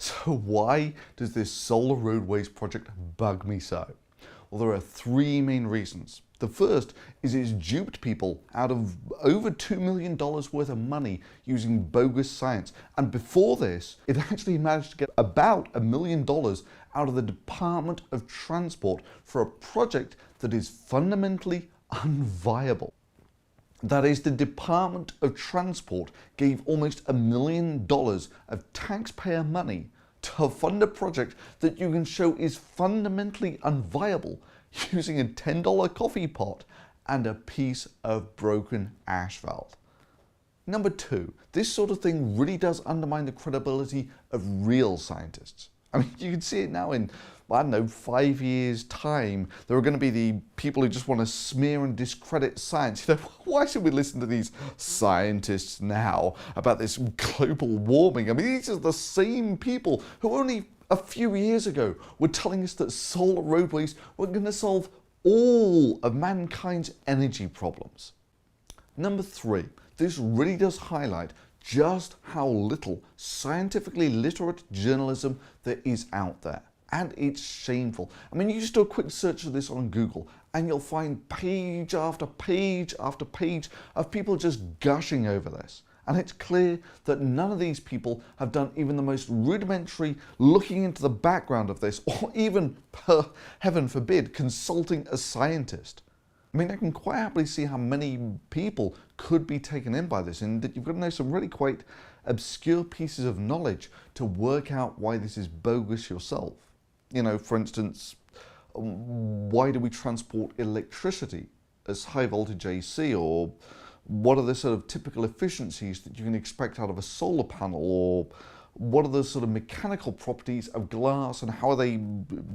So why does this Solar Roadways project bug me so? Well, there are three main reasons. The first is it's duped people out of over $2 million worth of money using bogus science. And before this, it actually managed to get about $1 million out of the Department of Transport for a project that is fundamentally unviable. That is, the Department of Transport gave almost $1 million of taxpayer money to fund a project that you can show is fundamentally unviable using a $10 coffee pot and a piece of broken asphalt. Number two, this sort of thing really does undermine the credibility of real scientists. I mean, you can see it now in, I don't know, 5 years' time. There are going to be the people who just want to smear and discredit science. You know, why should we listen to these scientists now about this global warming? I mean, these are the same people who only a few years ago were telling us that solar roadways were going to solve all of mankind's energy problems. Number three, this really does highlight just how little scientifically literate journalism there is out there. And it's shameful. I mean, you just do a quick search of this on Google and you'll find page after page after page of people just gushing over this. And it's clear that none of these people have done even the most rudimentary looking into the background of this, or even, heaven forbid, consulting a scientist. I mean, I can quite happily see how many people could be taken in by this, and that you've got to know some really quite obscure pieces of knowledge to work out why this is bogus yourself. You know, for instance, why do we transport electricity as high voltage AC, or what are the sort of typical efficiencies that you can expect out of a solar panel, or what are the sort of mechanical properties of glass and how are they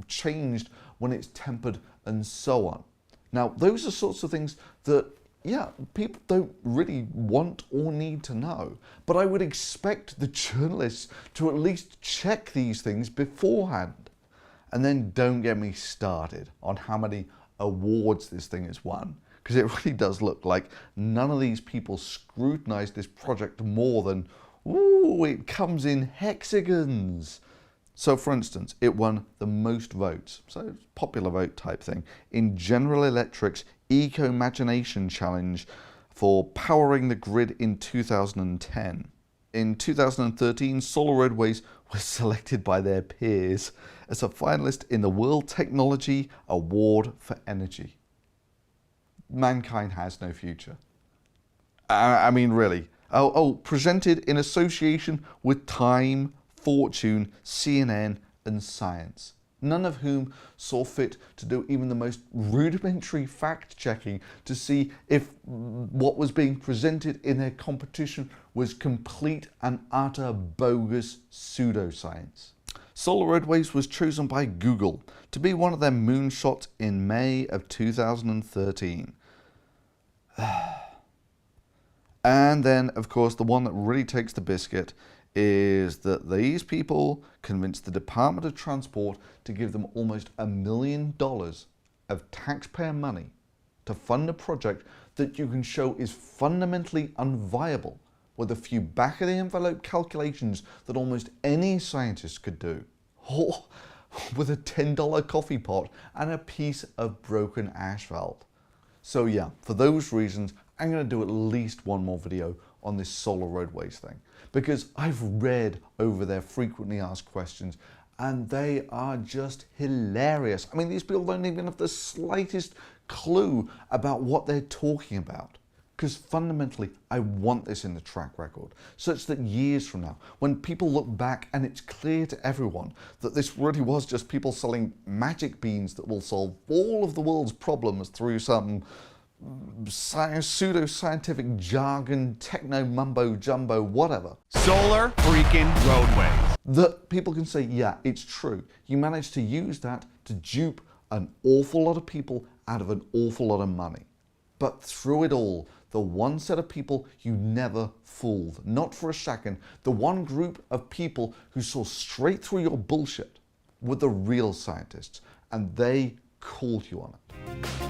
changed when it's tempered, and so on. Now, those are sorts of things that, yeah, people don't really want or need to know. But I would expect the journalists to at least check these things beforehand. And then don't get me started on how many awards this thing has won, because it really does look like none of these people scrutinized this project more than, ooh, it comes in hexagons. So for instance, it won the most votes, so popular vote type thing, in General Electric's Eco-Imagination Challenge for powering the grid in 2010. In 2013, Solar Roadways was selected by their peers as a finalist in the World Technology Award for Energy. Mankind has no future. I mean, really. Presented in association with Time, Fortune, CNN, and Science, none of whom saw fit to do even the most rudimentary fact-checking to see if what was being presented in their competition was complete and utter bogus pseudoscience. Solar Roadways was chosen by Google to be one of their moonshots in May of 2013. And then, of course, the one that really takes the biscuit is that these people convinced the Department of Transport to give them almost $1 million of taxpayer money to fund a project that you can show is fundamentally unviable with a few back-of-the-envelope calculations that almost any scientist could do, or with a $10 coffee pot and a piece of broken asphalt. So yeah, for those reasons, I'm going to do at least one more video on this Solar Roadways thing, because I've read over their frequently asked questions and they are just hilarious. I mean, these people don't even have the slightest clue about what they're talking about. Because fundamentally, I want this in the track record, such that years from now, when people look back and it's clear to everyone that this really was just people selling magic beans that will solve all of the world's problems through some pseudo-scientific jargon, techno mumbo jumbo, whatever. Solar freaking roadways. That people can say, yeah, it's true. You managed to use that to dupe an awful lot of people out of an awful lot of money. But through it all, the one set of people you never fooled, not for a second, the one group of people who saw straight through your bullshit were the real scientists, and they called you on it.